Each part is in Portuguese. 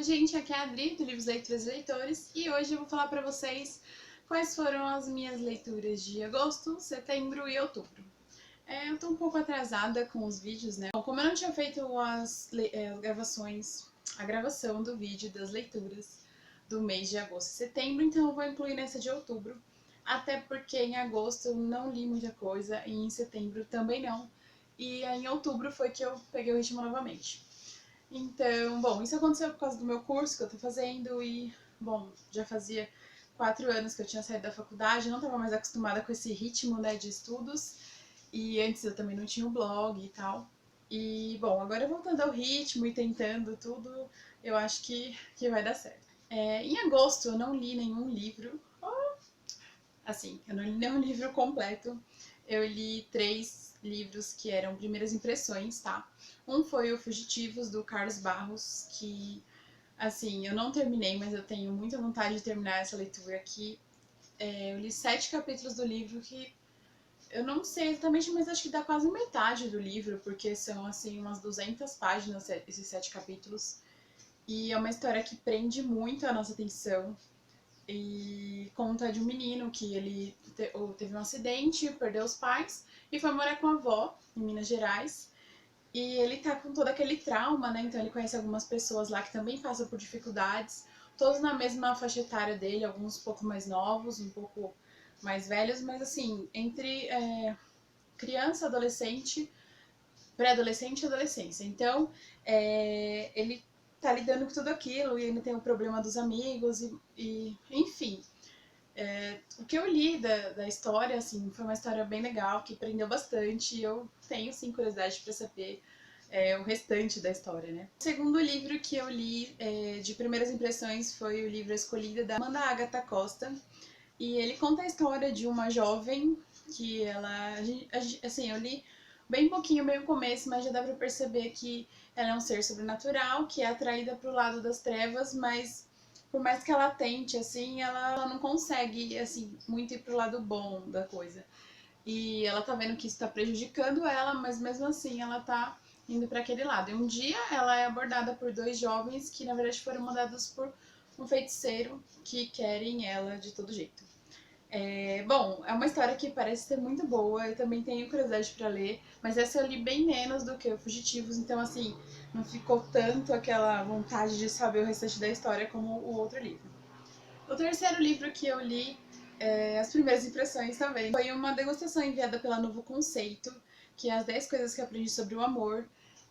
gente, aqui é a Adri, do Livros, Leituras e Leitores, e hoje eu vou falar para vocês quais foram as minhas leituras de agosto, setembro e outubro. Eu tô um pouco atrasada com os vídeos, né? Bom, como eu não tinha feito a gravação do vídeo das leituras do mês de agosto e setembro, então eu vou incluir nessa de outubro, até porque em agosto eu não li muita coisa, e em setembro também não, e em outubro foi que eu peguei o ritmo novamente. Então, bom, isso aconteceu por causa do meu curso que eu tô fazendo e, bom, já fazia 4 anos que eu tinha saído da faculdade, não estava mais acostumada com esse ritmo, né, de estudos, e antes eu também não tinha um blog e tal. E, bom, agora voltando ao ritmo e tentando tudo, eu acho que vai dar certo. Em agosto eu não li nenhum livro, assim, eu não li nenhum livro completo. Eu li 3 livros que eram primeiras impressões, tá? Um foi o Fugitivos, do Carlos Barros, que, assim, eu não terminei, mas eu tenho muita vontade de terminar essa leitura aqui. Eu li 7 capítulos do livro que eu não sei exatamente, mas acho que dá quase metade do livro, porque são, assim, umas 200 páginas esses 7 capítulos. E é uma história que prende muito a nossa atenção. E conta de um menino que ele teve um acidente, perdeu os pais e foi morar com a avó em Minas Gerais. E ele tá com todo aquele trauma, né? Então ele conhece algumas pessoas lá que também passam por dificuldades, todos na mesma faixa etária dele, alguns um pouco mais novos, um pouco mais velhos, mas assim, entre criança, adolescente, pré-adolescente e adolescência. Então, ele tá lidando com tudo aquilo e ainda tem o problema dos amigos enfim. O que eu li da história, assim, foi uma história bem legal, que prendeu bastante, e eu tenho, sim, curiosidade para saber o restante da história, né? O segundo livro que eu li de primeiras impressões foi o livro Escolhida, da Amanda Agatha Costa, e ele conta a história de uma jovem que ela, assim, eu li bem pouquinho, bem no começo, mas já dá pra perceber que ela é um ser sobrenatural, que é atraída pro lado das trevas, mas por mais que ela tente, assim, ela não consegue, assim, muito ir pro lado bom da coisa. E ela tá vendo que isso tá prejudicando ela, mas mesmo assim ela tá indo para aquele lado. E um dia ela é abordada por 2 jovens que na verdade foram mandados por um feiticeiro que querem ela de todo jeito. Bom, é uma história que parece ser muito boa, eu também tenho curiosidade para ler, mas essa eu li bem menos do que o Fugitivos, então assim, não ficou tanto aquela vontade de saber o restante da história como o outro livro. O terceiro livro que eu li, as primeiras impressões também, foi uma degustação enviada pela Novo Conceito, que é as 10 coisas que eu aprendi sobre o amor.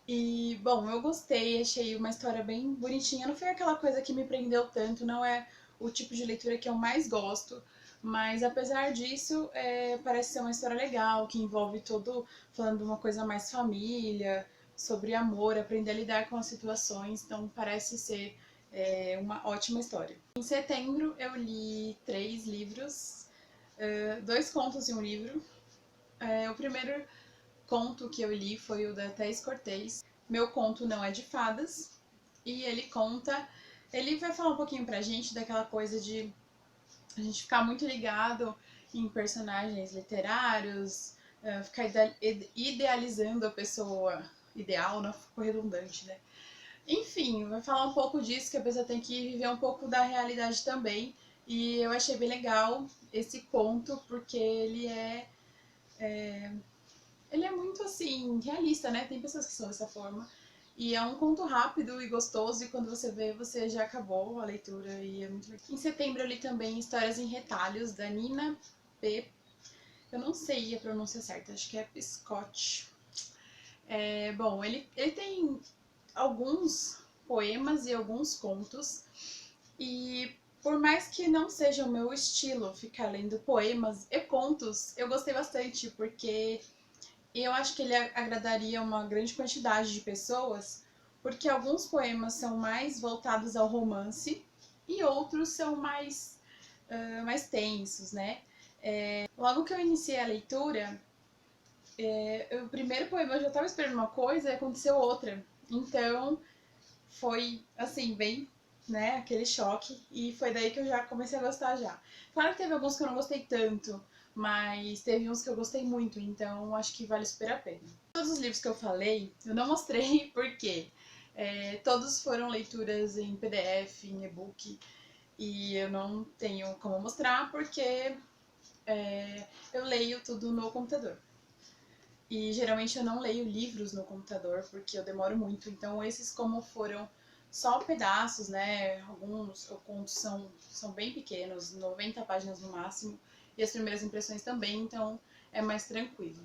E, bom, eu gostei, achei uma história bem bonitinha. Não foi aquela coisa que me prendeu tanto, não é o tipo de leitura que eu mais gosto, mas apesar disso, parece ser uma história legal, que envolve todo, falando de uma coisa mais família, sobre amor, aprender a lidar com as situações, então parece ser uma ótima história. Em setembro eu li 3 livros, 2 contos e um livro. O primeiro conto que eu li foi o da Thais Cortez. Meu conto não é de fadas, e ele vai falar um pouquinho pra gente daquela coisa de a gente ficar muito ligado em personagens literários, ficar idealizando a pessoa ideal, não ficou redundante, né? Enfim, vai falar um pouco disso, que a pessoa tem que viver um pouco da realidade também. E eu achei bem legal esse conto, porque ele é muito, assim, realista, né? Tem pessoas que são dessa forma. E é um conto rápido e gostoso, e quando você vê, você já acabou a leitura, e é muito legal. Em setembro eu li também Histórias em Retalhos, da Nina P. Eu não sei a pronúncia certa, acho que é Piscott. Bom, ele tem alguns poemas e alguns contos, e por mais que não seja o meu estilo ficar lendo poemas e contos, eu gostei bastante, porque eu acho que ele agradaria uma grande quantidade de pessoas, porque alguns poemas são mais voltados ao romance e outros são mais tensos, né? Logo que eu iniciei a leitura, o primeiro poema eu já estava esperando uma coisa e aconteceu outra. Então, foi, assim, bem, né, aquele choque, e foi daí que eu já comecei a gostar já. Claro que teve alguns que eu não gostei tanto, mas teve uns que eu gostei muito, então acho que vale super a pena. Todos os livros que eu falei, eu não mostrei porque Todos foram leituras em PDF, em e-book, e eu não tenho como mostrar porque eu leio tudo no computador. E geralmente eu não leio livros no computador porque eu demoro muito. Então esses, como foram só pedaços, né? Alguns contos são bem pequenos, 90 páginas no máximo. E as primeiras impressões também, então é mais tranquilo.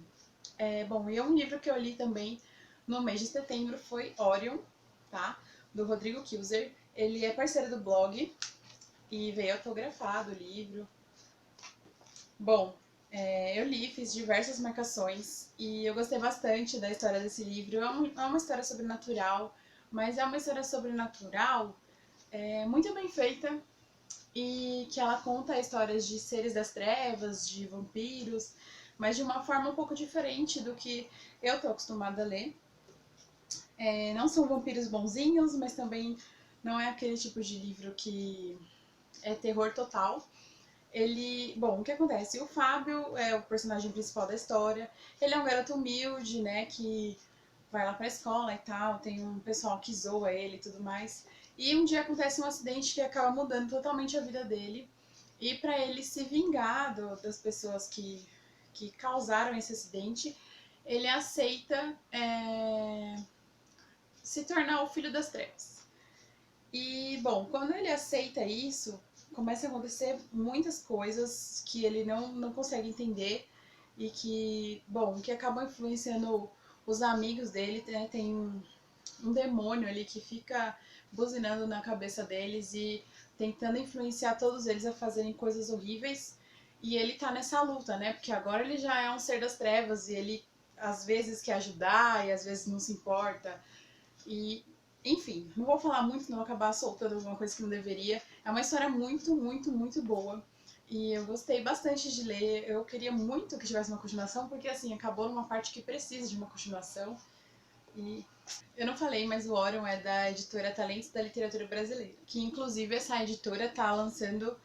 Bom, e um livro que eu li também no mês de setembro foi Orion, tá? Do Rodrigo Kilzer. Ele é parceiro do blog e veio autografado o livro. Bom, eu li, fiz diversas marcações e eu gostei bastante da história desse livro. É uma história sobrenatural, mas é uma história sobrenatural muito bem feita e que ela conta histórias de seres das trevas, de vampiros, mas de uma forma um pouco diferente do que eu tô acostumada a ler. Não são vampiros bonzinhos, mas também não é aquele tipo de livro que é terror total. Bom, o que acontece? O Fábio é o personagem principal da história. Ele é um garoto humilde, né, que vai lá pra escola e tal, tem um pessoal que zoa ele e tudo mais. E um dia acontece um acidente que acaba mudando totalmente a vida dele. E para ele se vingar das pessoas que causaram esse acidente, ele aceita se tornar o filho das trevas. E, bom, quando ele aceita isso, começa a acontecer muitas coisas que ele não consegue entender e que acabam influenciando os amigos dele, né? Tem um demônio ali que fica buzinando na cabeça deles e tentando influenciar todos eles a fazerem coisas horríveis. E ele tá nessa luta, né? Porque agora ele já é um ser das trevas e ele às vezes quer ajudar e às vezes não se importa. E, enfim, não vou falar muito, não vou acabar soltando alguma coisa que não deveria. É uma história muito, muito, muito boa. E eu gostei bastante de ler. Eu queria muito que tivesse uma continuação, porque assim, acabou numa parte que precisa de uma continuação. E eu não falei, mas o Orion é da editora Talentos da Literatura Brasileira. Que inclusive essa editora tá lançando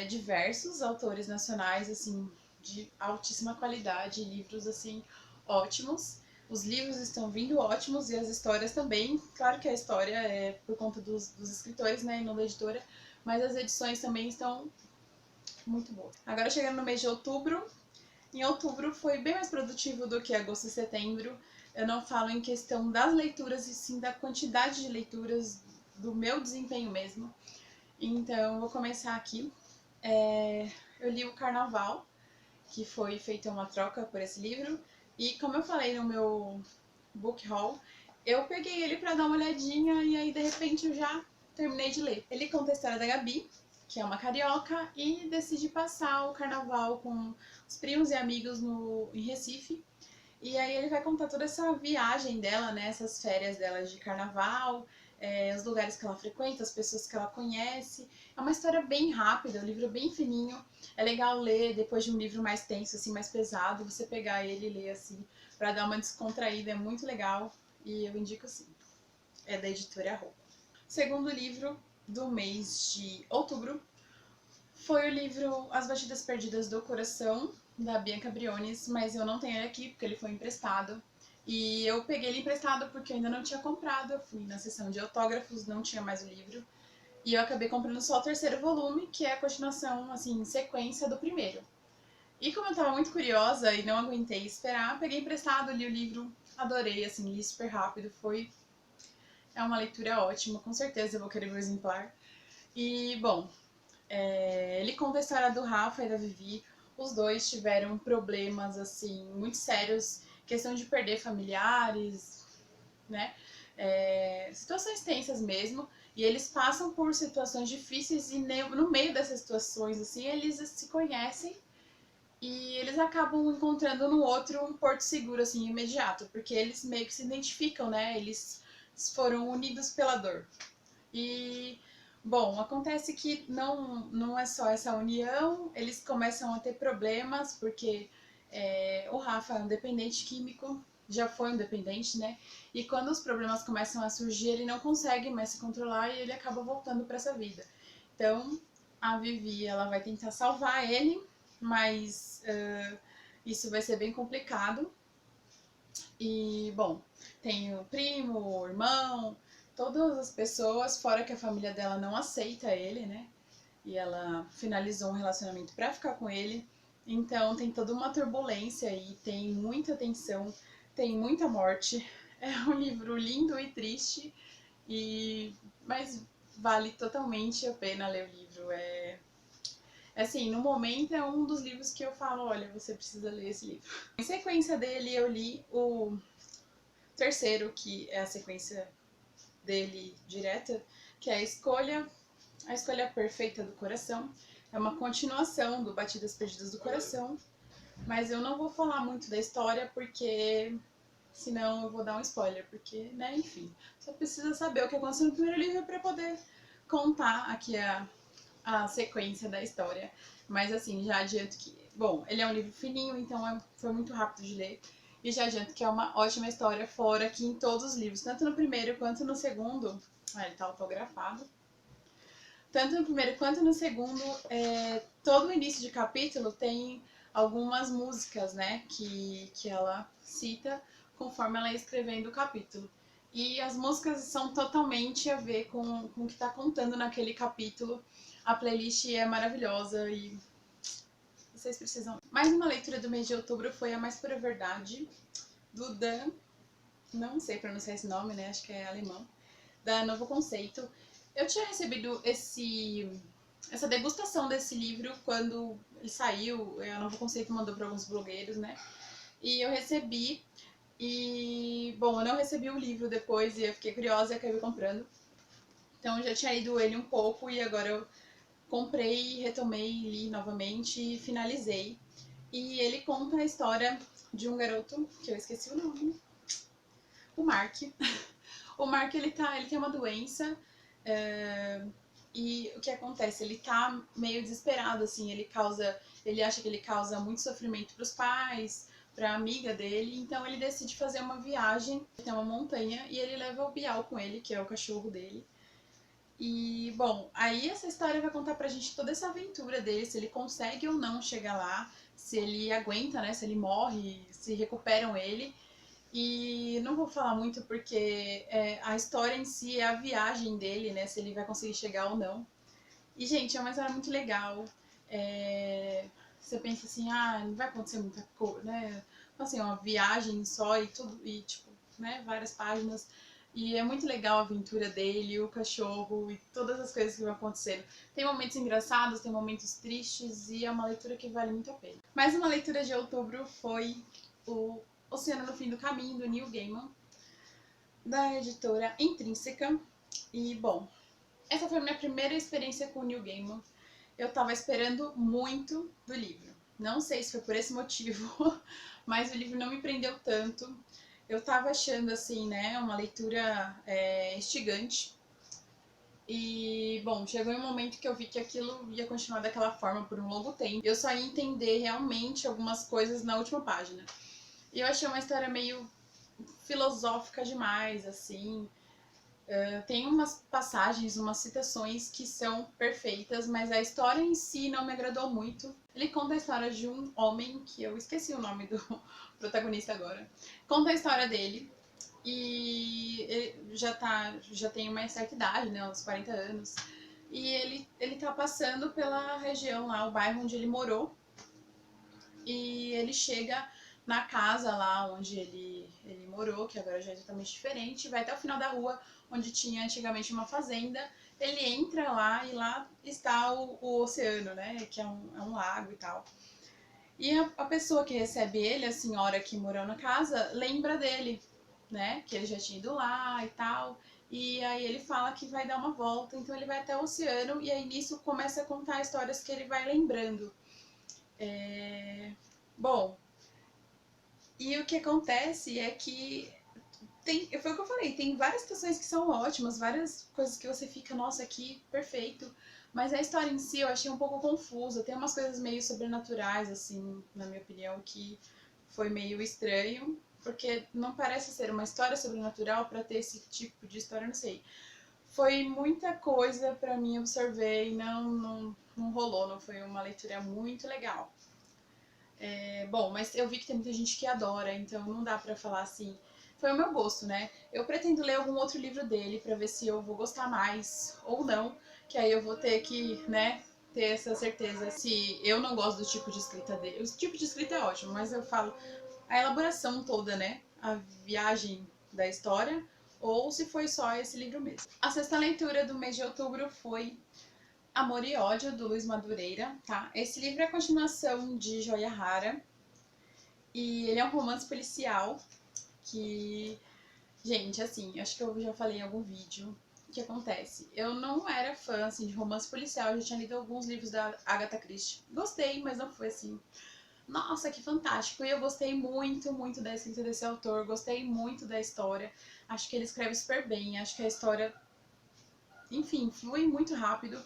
diversos autores nacionais, assim, de altíssima qualidade, livros assim, ótimos. Os livros estão vindo ótimos e as histórias também. Claro que a história é por conta dos escritores, né, e não da editora, mas as edições também estão muito boas. Agora chegando no mês de outubro, em outubro foi bem mais produtivo do que agosto e setembro. Eu não falo em questão das leituras, e sim da quantidade de leituras, do meu desempenho mesmo. Então, vou começar aqui. Eu li o Carnaval, que foi feita uma troca por esse livro. E como eu falei no meu book haul, eu peguei ele para dar uma olhadinha e aí de repente eu já terminei de ler. Ele conta a história da Gabi, que é uma carioca, e decide passar o carnaval com os primos e amigos em Recife. E aí ele vai contar toda essa viagem dela, né? Essas férias dela de carnaval, os lugares que ela frequenta, as pessoas que ela conhece. É uma história bem rápida, um livro bem fininho. É legal ler depois de um livro mais tenso, assim, mais pesado, você pegar ele e ler assim, para dar uma descontraída, é muito legal. E eu indico sim. É da editora Arroba. Segundo livro do mês de outubro foi o livro As Batidas Perdidas do Coração, da Bianca Briones, mas eu não tenho ele aqui porque ele foi emprestado. E eu peguei ele emprestado porque eu ainda não tinha comprado. Eu fui na sessão de autógrafos, não tinha mais o livro. E eu acabei comprando só o terceiro volume, que é a continuação, assim, sequência do primeiro. E como eu tava muito curiosa e não aguentei esperar, peguei emprestado, li o livro, adorei, assim, li super rápido, É uma leitura ótima, com certeza eu vou querer meu exemplar. E, bom, ele conta a história do Rafa e da Vivi. Os dois tiveram problemas, assim, muito sérios, questão de perder familiares, né? Situações tensas mesmo. E eles passam por situações difíceis e no meio dessas situações, assim, eles se conhecem e eles acabam encontrando no outro um porto seguro, assim, imediato, porque eles meio que se identificam, né? Eles foram unidos pela dor. E, bom, acontece que não é só essa união, eles começam a ter problemas, porque o Rafa é um dependente químico, já foi um dependente, né? E quando os problemas começam a surgir, ele não consegue mais se controlar e ele acaba voltando para essa vida. Então, a Vivi, ela vai tentar salvar ele, mas isso vai ser bem complicado. E, bom, tem o primo, o irmão, todas as pessoas, fora que a família dela não aceita ele, né? E ela finalizou um relacionamento pra ficar com ele. Então tem toda uma turbulência e tem muita tensão, tem muita morte. É um livro lindo e triste, mas vale totalmente a pena ler o livro. Assim, no momento é um dos livros que eu falo, olha, você precisa ler esse livro. Em sequência dele, eu li o terceiro, que é a sequência dele direta, que é a escolha perfeita do coração. É uma continuação do Batidas Perdidas do Coração, mas eu não vou falar muito da história porque senão eu vou dar um spoiler, porque, né, enfim, só precisa saber o que aconteceu no primeiro livro para poder contar aqui a sequência da história. Mas assim, já adianto que, bom, ele é um livro fininho, então foi muito rápido de ler. E já adianto que é uma ótima história, fora que em todos os livros, tanto no primeiro quanto no segundo, ele tá autografado. Tanto no primeiro quanto no segundo, todo o início de capítulo tem algumas músicas, né, que ela cita conforme ela ia escrevendo o capítulo. E as músicas são totalmente a ver com o que está contando naquele capítulo. A playlist é maravilhosa e vocês precisam. Mais uma leitura do mês de outubro foi A Mais Pura Verdade, do Dan, não sei pronunciar esse nome, né, acho que é alemão, da Novo Conceito. Eu tinha recebido essa degustação desse livro quando ele saiu, a Novo Conceito mandou para alguns blogueiros, né? E eu recebi, e bom, eu não recebi o livro depois e eu fiquei curiosa e acabei comprando. Então eu já tinha lido ele um pouco e agora eu comprei, retomei, li novamente e finalizei. E ele conta a história de um garoto, que eu esqueci o nome, o Mark. O Mark, ele tem uma doença, e o que acontece? Ele tá meio desesperado, assim, ele acha que ele causa muito sofrimento pros pais, pra amiga dele, então ele decide fazer uma viagem até uma montanha e ele leva o Bial com ele, que é o cachorro dele. E, bom, aí essa história vai contar pra gente toda essa aventura dele, se ele consegue ou não chegar lá, se ele aguenta, né, se ele morre, se recuperam ele. E não vou falar muito porque a história em si é a viagem dele, né? Se ele vai conseguir chegar ou não. E, gente, é uma história muito legal. Você pensa assim, não vai acontecer muita coisa, né? Assim, uma viagem só e tudo, e tipo, né? Várias páginas. E é muito legal a aventura dele, o cachorro e todas as coisas que vão acontecendo. Tem momentos engraçados, tem momentos tristes e é uma leitura que vale muito a pena. Mais uma leitura de outubro foi o Oceano no Fim do Caminho, do Neil Gaiman, da editora Intrínseca. E, bom, essa foi a minha primeira experiência com o Neil Gaiman. Eu tava esperando muito do livro. Não sei se foi por esse motivo, mas o livro não me prendeu tanto. Eu tava achando, assim, né, uma leitura instigante. E, bom, chegou um momento que eu vi que aquilo ia continuar daquela forma por um longo tempo. Eu só ia entender realmente algumas coisas na última página. E eu achei uma história meio filosófica demais, assim. Tem umas passagens, umas citações que são perfeitas, mas a história em si não me agradou muito. Ele conta a história de um homem, que eu esqueci o nome do protagonista agora. Conta a história dele, e ele já tem uma certa idade, né, uns 40 anos. E ele tá passando pela região lá, o bairro onde ele morou, e ele chega na casa lá onde ele morou, que agora já é totalmente diferente, vai até o final da rua, onde tinha antigamente uma fazenda, ele entra lá e lá está o oceano, né, que é um lago e tal. E a pessoa que recebe ele, a senhora que morou na casa, lembra dele, né, que ele já tinha ido lá e tal, e aí ele fala que vai dar uma volta, então ele vai até o oceano, e aí nisso começa a contar histórias que ele vai lembrando. Bom, e o que acontece é que foi o que eu falei, tem várias situações que são ótimas, várias coisas que você fica, nossa, aqui, perfeito. Mas a história em si eu achei um pouco confusa, tem umas coisas meio sobrenaturais, assim, na minha opinião, que foi meio estranho, porque não parece ser uma história sobrenatural para ter esse tipo de história, não sei. Foi muita coisa para mim absorver e não rolou, não foi uma leitura muito legal. Bom, mas eu vi que tem muita gente que adora, então não dá pra falar assim. Foi o meu gosto, né? Eu pretendo ler algum outro livro dele pra ver se eu vou gostar mais ou não, que aí eu vou ter que, né, ter essa certeza se eu não gosto do tipo de escrita dele. O tipo de escrita é ótimo, mas eu falo a elaboração toda, né? A viagem da história, ou se foi só esse livro mesmo. A sexta leitura do mês de outubro foi Amor e Ódio, do Luiz Madureira, tá? Esse livro é a continuação de Joia Rara, e ele é um romance policial que, gente, assim, acho que eu já falei em algum vídeo o que acontece. Eu não era fã, assim, de romance policial, eu já tinha lido alguns livros da Agatha Christie. Gostei, mas não foi assim, nossa, que fantástico. E eu gostei muito, muito da escrita desse autor, gostei muito da história. Acho que ele escreve super bem, acho que a história, enfim, flui muito rápido.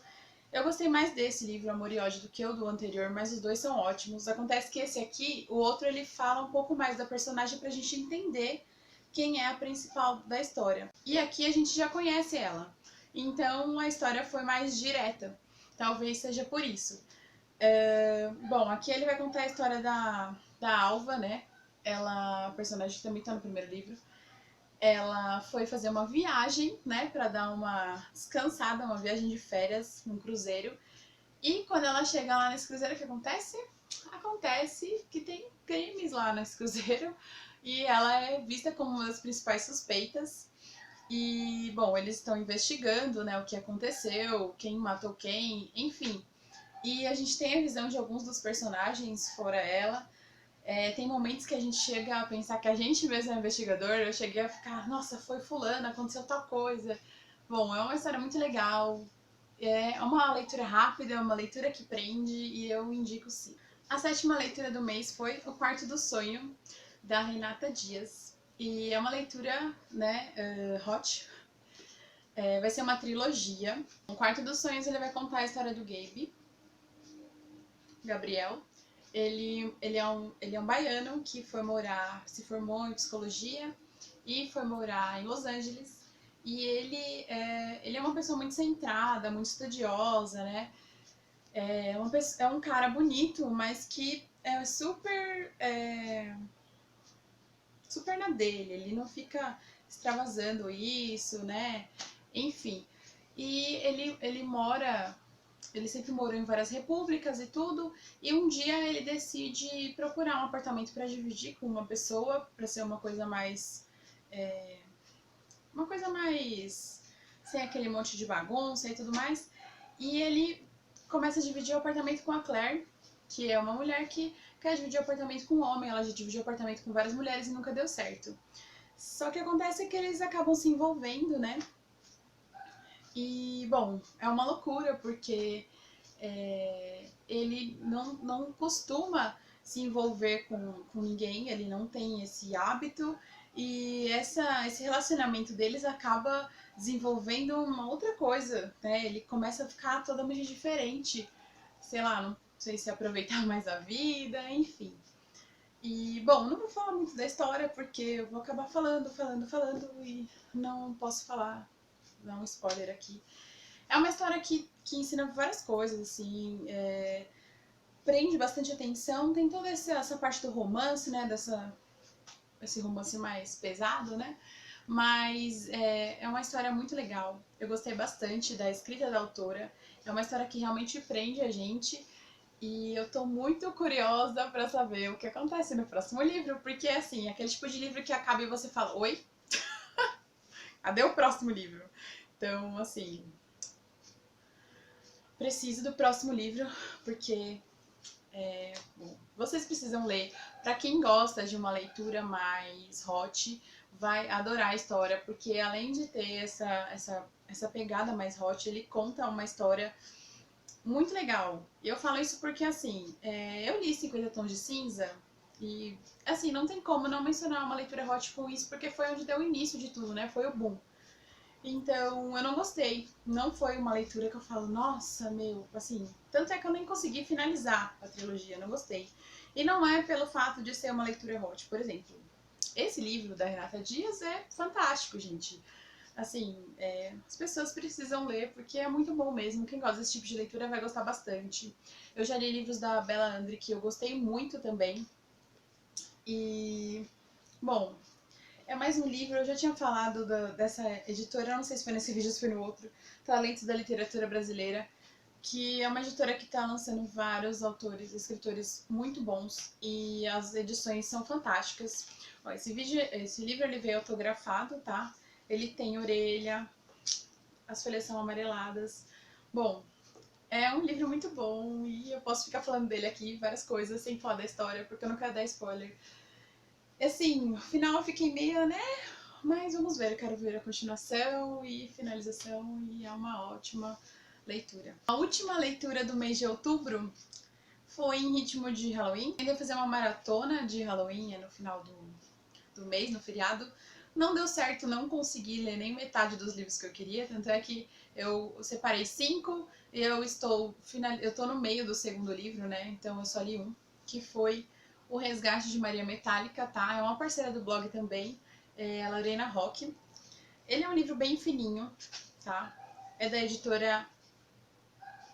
Eu gostei mais desse livro, Amor e Ódio, do que o do anterior, mas os dois são ótimos. Acontece que esse aqui, o outro, ele fala um pouco mais da personagem pra gente entender quem é a principal da história. E aqui a gente já conhece ela. Então a história foi mais direta. Talvez seja por isso. Bom, aqui ele vai contar a história da Alva, né? Ela, a personagem que também tá no primeiro livro. Ela foi fazer uma viagem, né, pra dar uma descansada, uma viagem de férias num cruzeiro. E quando ela chega lá nesse cruzeiro, o que acontece? Acontece que tem crimes lá nesse cruzeiro e ela é vista como uma das principais suspeitas. E, bom, eles estão investigando, né, o que aconteceu, quem matou quem, enfim. E a gente tem a visão de alguns dos personagens, fora ela. Tem momentos que a gente chega a pensar que a gente mesmo é investigador. Eu cheguei a ficar, nossa, foi fulano, aconteceu tal coisa. Bom, é uma história muito legal. É uma leitura rápida, é uma leitura que prende e eu indico sim. A sétima leitura do mês foi O Quarto do Sonho, da Renata Dias. E é uma leitura, né, hot. Vai ser uma trilogia. O Quarto dos Sonhos ele vai contar a história do Gabriel. Ele é um baiano que foi morar, se formou em psicologia e foi morar em Los Angeles. E ele é uma pessoa muito centrada, muito estudiosa, né? É um cara bonito, mas que é super na dele. Ele não fica extravasando isso, né? Enfim. E ele sempre morou em várias repúblicas e tudo, e um dia ele decide procurar um apartamento para dividir com uma pessoa, para ser uma coisa mais sem aquele monte de bagunça e tudo mais. E ele começa a dividir o apartamento com a Claire, que é uma mulher que quer dividir o apartamento com um homem. Ela já dividiu o apartamento com várias mulheres e nunca deu certo. Só que acontece que eles acabam se envolvendo, né? E, bom, é uma loucura, porque ele não costuma se envolver com ninguém, ele não tem esse hábito, e esse relacionamento deles acaba desenvolvendo uma outra coisa, né? Ele começa a ficar totalmente diferente, sei lá, não sei se aproveitar mais a vida, enfim. E, bom, não vou falar muito da história, porque eu vou acabar falando, e não posso falar, dar um spoiler aqui. É uma história que ensina várias coisas, assim, prende bastante atenção, tem toda essa parte do romance, né, esse romance mais pesado, né, mas é uma história muito legal. Eu gostei bastante da escrita da autora, é uma história que realmente prende a gente, e eu tô muito curiosa pra saber o que acontece no próximo livro, porque, assim, é aquele tipo de livro que acaba e você fala, oi? Cadê o próximo livro? Então, assim, preciso do próximo livro, porque bom, vocês precisam ler. Para quem gosta de uma leitura mais hot, vai adorar a história, porque além de ter essa pegada mais hot, ele conta uma história muito legal. E eu falo isso porque, assim, eu li 50 Tons de Cinza e, assim, não tem como não mencionar uma leitura hot com isso, porque foi onde deu o início de tudo, né? Foi o boom. Então, eu não gostei. Não foi uma leitura que eu falo, nossa, meu, assim. Tanto é que eu nem consegui finalizar a trilogia, não gostei. E não é pelo fato de ser uma leitura hot. Por exemplo, esse livro da Renata Dias é fantástico, gente. Assim, as pessoas precisam ler porque é muito bom mesmo. Quem gosta desse tipo de leitura vai gostar bastante. Eu já li livros da Bella Andre que eu gostei muito também. E, bom, é mais um livro. Eu já tinha falado dessa editora, eu não sei se foi nesse vídeo ou se foi no outro, Talentos da Literatura Brasileira, que é uma editora que está lançando vários autores, escritores muito bons e as edições são fantásticas. Ó, esse livro ele veio autografado, tá? Ele tem orelha, as folhas são amareladas. Bom, é um livro muito bom e eu posso ficar falando dele aqui, várias coisas, sem falar da história, porque eu não quero dar spoiler. Assim, no final eu fiquei meio, né? Mas vamos ver, eu quero ver a continuação e finalização e é uma ótima leitura. A última leitura do mês de outubro foi em ritmo de Halloween. Eu ia fazer uma maratona de Halloween no final do mês, no feriado. Não deu certo, não consegui ler nem metade dos livros que eu queria, tanto é que eu separei 5 e eu tô no meio do segundo livro, né? Então eu só li um, que foi O Resgate de Maria Metálica, tá? É uma parceira do blog também, é a Lorena Roque. Ele é um livro bem fininho, tá? É da editora,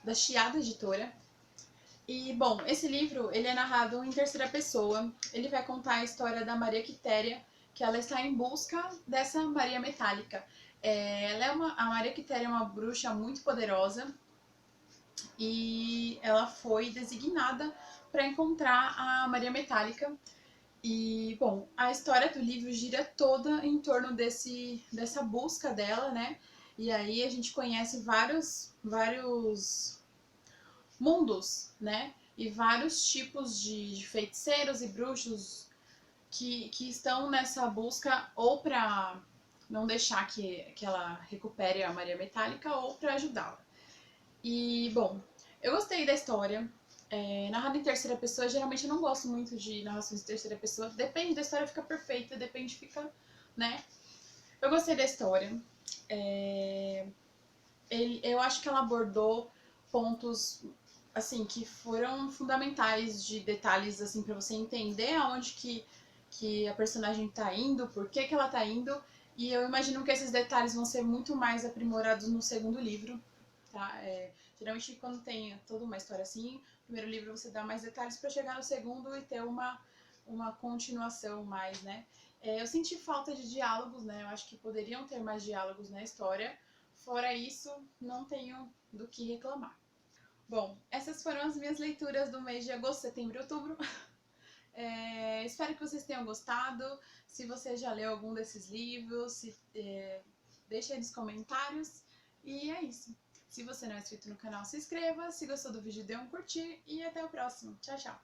da Chiada Editora. E, bom, esse livro, ele é narrado em terceira pessoa. Ele vai contar a história da Maria Quitéria, que ela está em busca dessa Maria Metálica. A Maria Quitéria é uma bruxa muito poderosa e ela foi designada para encontrar a Maria Metálica. E, bom, a história do livro gira toda em torno dessa busca dela, né? E aí a gente conhece vários mundos, né? E vários tipos de feiticeiros e bruxos que estão nessa busca ou para não deixar que ela recupere a Maria Metálica ou para ajudá-la. E, bom, eu gostei da história. Narrada em terceira pessoa, geralmente eu não gosto muito de narrações em terceira pessoa. Depende da história, fica perfeita, depende, fica, né? Eu gostei da história. Eu acho que ela abordou pontos assim que foram fundamentais de detalhes assim para você entender aonde que a personagem tá indo, por que que ela tá indo, e eu imagino que esses detalhes vão ser muito mais aprimorados no segundo livro, tá? Geralmente quando tem toda uma história assim, no primeiro livro você dá mais detalhes para chegar no segundo e ter uma continuação mais, né? Eu senti falta de diálogos, né? Eu acho que poderiam ter mais diálogos na história. Fora isso, não tenho do que reclamar. Bom, essas foram as minhas leituras do mês de agosto, setembro e outubro. Espero que vocês tenham gostado. Se você já leu algum desses livros, deixa aí nos comentários. E é isso. Se você não é inscrito no canal, se inscreva. Se gostou do vídeo, dê um curtir. E até o próximo. Tchau, tchau.